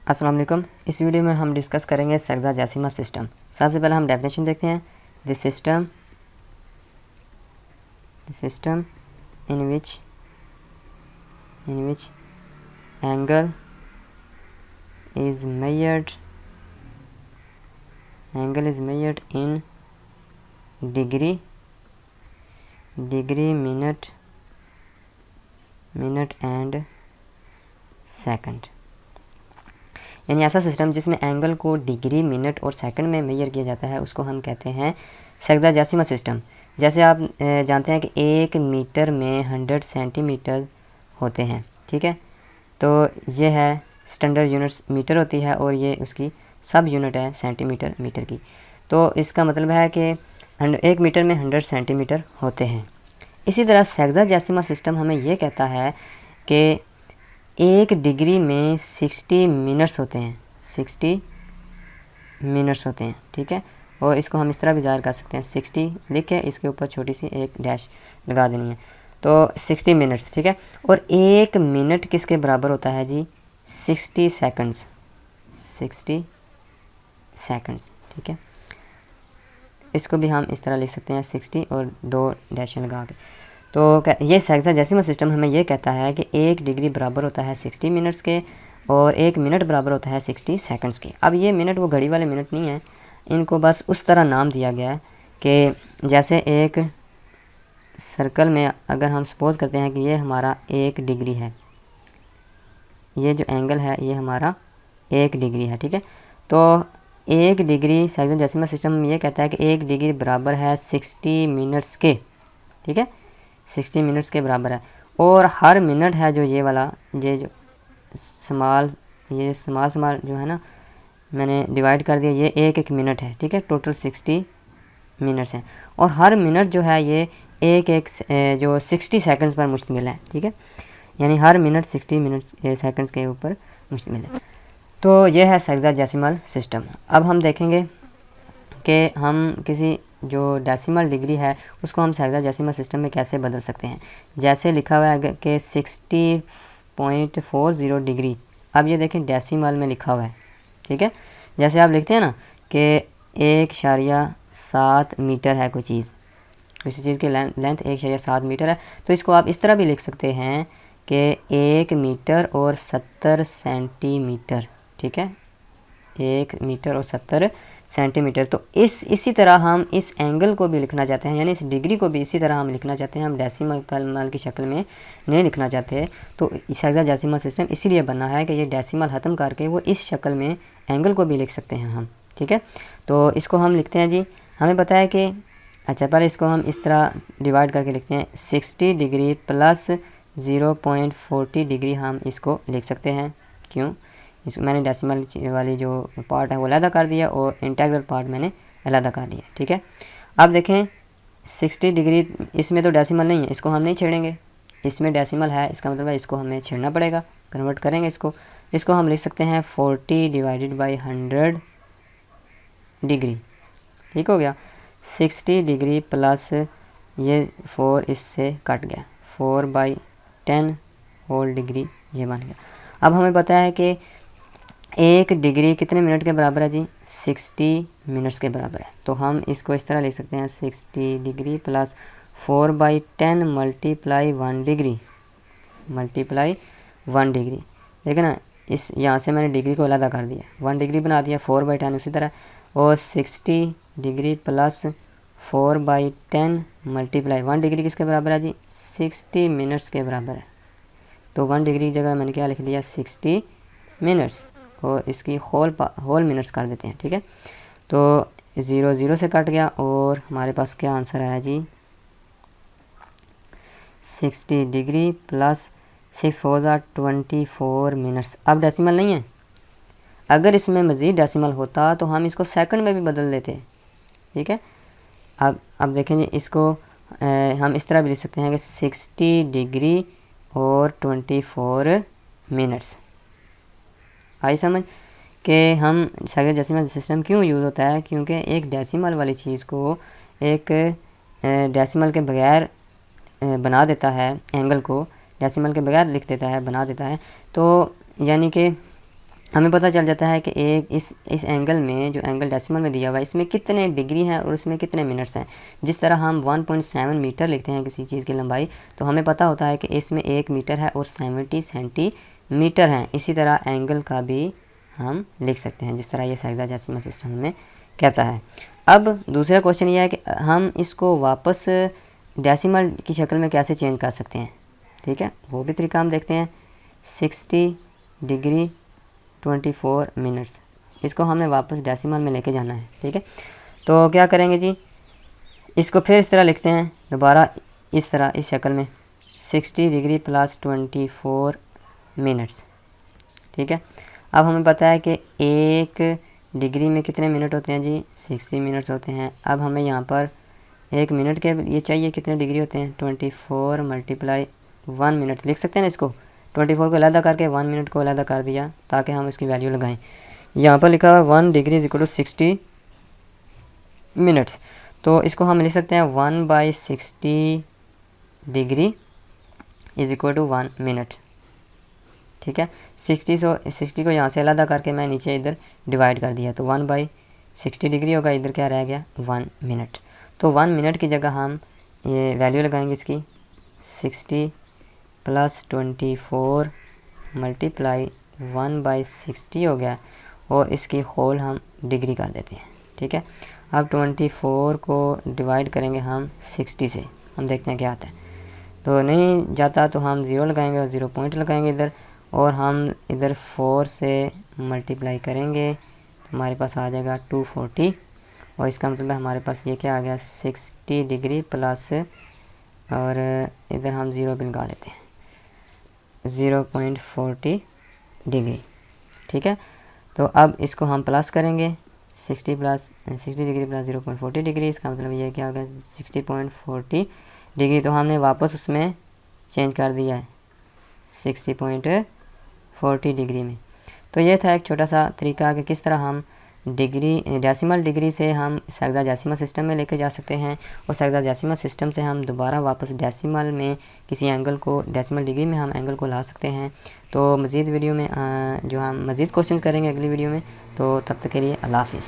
अस्सलाम वालेकुम। इस वीडियो में हम डिस्कस करेंगे सेक्साजेसिमल सिस्टम। सबसे पहले हम डेफिनेशन देखते हैं। The system in which angle is measured in degree minute and second. यानी ऐसा सिस्टम जिसमें एंगल को डिग्री, मिनट और सेकंड में मेजर किया जाता है उसको हम कहते हैं सेक्साजेसिमल सिस्टम। जैसे आप जानते हैं कि 1 मीटर में 100 सेंटीमीटर होते हैं, ठीक है। तो ये है स्टैंडर्ड यूनिट्स मीटर होती है और ये उसकी सब यूनिट है सेंटीमीटर मीटर की। तो इसका मतलब है कि 1 मीटर में 100 सेंटीमीटर होते हैं। इसी तरह सेक्साजेसिमल सिस्टम हमें ये कहता है कि 1 डिग्री में 60 मिनट्स होते हैं, 60 मिनट्स होते हैं, ठीक है। और इसको हम इस तरह भी ज़ाहिर कर सकते हैं, 60 लिख के इसके ऊपर छोटी सी एक डैश लगा देनी है, तो 60 मिनट्स, ठीक है। और 1 मिनट किसके बराबर होता है जी? 60 सेकंड्स, 60 सेकंड्स, ठीक है। इसको भी हम इस तरह लिख सकते हैं 60 और 2 डैश लगा के। तो ये सेक्साजेसिमल सिस्टम हमें ये कहता है कि 1 डिग्री बराबर होता है 60 मिनट्स के और 1 मिनट बराबर होता है 60 सेकंड्स के। अब ये मिनट वो घड़ी वाले मिनट नहीं है, इनको बस उस तरह नाम दिया गया है कि जैसे एक सर्कल में अगर हम सपोज करते हैं कि ये हमारा 1 डिग्री है, ये जो एंगल है ये हमारा 1 डिग्री है, ठीक है। तो 1 डिग्री सेक्साजेसिमल सिस्टम ये कहता है कि 1 डिग्री बराबर है 60 मिनट्स के, ठीक है, 60 मिनट्स के बराबर है। और हर मिनट है जो ये वाला, ये जो स्मॉल जो है ना, मैंने डिवाइड कर दिया, ये 1 मिनट है, ठीक है। टोटल 60 मिनट्स हैं और हर मिनट जो है ये एक जो 60 सेकंड्स पर मुश्तमिल है, ठीक है। यानी हर मिनट 60 मिनट्स सेकंड्स के ऊपर मुश्तमिल है। तो ये है सेक्साजेसिमल सिस्टम। अब हम देखेंगे कि हम किसी जो डेसिमल डिग्री है उसको हम सेक्साजेसिमल सिस्टम में कैसे बदल सकते हैं। जैसे लिखा हुआ है कि 60.40 डिग्री, अब ये देखें डेसिमल में लिखा हुआ है, ठीक है। जैसे आप लिखते हैं ना कि 1.7 मीटर है कोई चीज़, किसी चीज़ की लेंथ 1.7 मीटर है, तो इसको आप इस तरह भी लिख सकते हैं कि 1 मीटर और 70 सेंटीमीटर, ठीक है, 1 मीटर और 70 सेंटीमीटर। तो इसी तरह हम इस एंगल को भी लिखना चाहते हैं, यानी इस डिग्री को भी इसी तरह हम लिखना चाहते हैं, हम डेसिमल की शक्ल में नहीं लिखना चाहते। तो सेक्साजेसिमल सिस्टम इसीलिए बना है कि ये डेसिमल ख़त्म करके वो इस शक्ल में एंगल को भी लिख सकते हैं हम, ठीक है। तो इसको हम लिखते हैं जी, हमें पता है कि अच्छा पहले इसको हम इस तरह डिवाइड करके लिखते हैं, 60 डिग्री प्लस 0.40 डिग्री हम इसको लिख सकते हैं। क्यों? इसको मैंने डेसिमल वाली जो पार्ट है वो अलग कर दिया और इंटीग्रल पार्ट मैंने अलग कर दिया, ठीक है। अब देखें 60 डिग्री, इसमें तो डेसिमल नहीं है, इसको हम नहीं छेड़ेंगे, इसमें डेसिमल है, इसका मतलब है इसको हमें छेड़ना पड़ेगा, कन्वर्ट करेंगे इसको हम लिख सकते हैं 40 डिवाइडेड बाई 100 डिग्री, ठीक हो गया। 60 डिग्री प्लस ये 4 इससे कट गया, 4/10 होल डिग्री ये बन गया। अब हमें पता है कि 1 डिग्री कितने मिनट के बराबर है जी? 60 मिनट्स के बराबर है। तो हम इसको इस तरह लिख सकते हैं 60 डिग्री प्लस 4/10 मल्टीप्लाई 1 डिग्री, देखिए ना, इस यहाँ से मैंने डिग्री को अलग कर दिया, 1 डिग्री बना दिया, 4/10 उसी तरह, और 60 डिग्री प्लस 4/10 मल्टीप्लाई 1 डिग्री किसके बराबर है जी? 60 मिनट्स के बराबर है। तो 1 डिग्री की जगह मैंने क्या लिख दिया? 60 मिनट्स, और इसकी होल मिनट्स कर देते हैं, ठीक है। तो 0 0 से कट गया और हमारे पास क्या आंसर आया जी? 60 डिग्री प्लस 6 4 24 मिनट्स। अब डेसिमल नहीं है, अगर इसमें मज़ीद डेसिमल होता तो हम इसको सेकंड में भी बदल देते, ठीक है। अब देखें जी, इसको हम इस तरह भी लिख सकते हैं कि 60 डिग्री और 24 मिनट्स। आई समझ कि हम सेक्साजेसिमल सिस्टम क्यों यूज़ होता है? क्योंकि एक डेसिमल वाली चीज़ को एक डेसिमल के बगैर बना देता है, एंगल को डेसिमल के बगैर लिख देता है, बना देता है। तो यानी कि हमें पता चल जाता है कि एक इस एंगल में, जो एंगल डेसिमल में दिया हुआ है, इसमें कितने डिग्री हैं और इसमें कितने मिनट्स हैं। जिस तरह हम 1.7 मीटर लिखते हैं किसी चीज़ की लंबाई, तो हमें पता होता है कि इसमें 1 मीटर है और 70 सेंटीमीटर हैं। इसी तरह एंगल का भी हम लिख सकते हैं, जिस तरह ये हेक्साडेसिमल सिस्टम में कहता है। अब दूसरा क्वेश्चन ये है कि हम इसको वापस डेसिमल की शक्ल में कैसे चेंज कर सकते हैं। ठीक है, वो भी तरीका हम देखते हैं। 60 डिग्री 24 मिनट्स, इसको हमने वापस डेसिमल में लेके जाना है। ठीक है, तो क्या करेंगे जी, इसको फिर इस तरह लिखते हैं दोबारा, इस तरह, इस शक्ल में 60 डिग्री प्लस 24 मिनट्स। ठीक है, अब हमें पता है कि 1 डिग्री में कितने मिनट होते हैं जी, 60 मिनट्स होते हैं। अब हमें यहाँ पर 1 मिनट के ये चाहिए, कितने डिग्री होते हैं, 24 मल्टीप्लाई 1 मिनट लिख सकते हैं ना इसको। 24 को अलग करके 1 मिनट को अलग कर दिया ताकि हम इसकी वैल्यू लगाएं। यहाँ पर लिखा हुआ 1 degree is equal to 60 minutes, तो इसको हम लिख सकते हैं 1/60 degree is equal to 1 minute. ठीक है, 60 को यहाँ से अलग करके मैं नीचे इधर डिवाइड कर दिया, तो 1/60 डिग्री होगा, इधर क्या रह गया, 1 मिनट। तो 1 मिनट की जगह हम ये वैल्यू लगाएंगे इसकी, 60 प्लस 24 मल्टीप्लाई 1/60 हो गया, और इसकी होल हम डिग्री कर देते हैं। ठीक है, अब 24 को डिवाइड करेंगे हम 60 से, हम देखते हैं क्या आता है। तो नहीं जाता तो हम 0 लगाएंगे और 0 पॉइंट लगाएंगे इधर, और हम इधर 4 से मल्टीप्लाई करेंगे तो हमारे पास आ जाएगा 240, और इसका मतलब हमारे पास ये क्या आ गया, 60 डिग्री प्लस, और इधर हम 0 भी लगा लेते हैं, 0.40 डिग्री। ठीक है, तो अब इसको हम प्लस करेंगे, 60 डिग्री प्लस 0.40 डिग्री, इसका मतलब ये क्या होगा, 60.40 डिग्री। तो हमने वापस उसमें चेंज कर दिया है 60.40 डिग्री में। तो ये था एक छोटा सा तरीका कि किस तरह हम डेसिमल डिग्री से हम हेक्साडेसिमल सिस्टम में लेके जा सकते हैं, और हेक्साडेसिमल सिस्टम से हम दोबारा वापस डेसिमल में किसी एंगल को, डेसिमल डिग्री में हम एंगल को ला सकते हैं। तो मज़ीद वीडियो में जो हम मज़ीद क्वेश्चन करेंगे अगली वीडियो में, तो तब तक के लिए अल्लाह हाफ़िज़।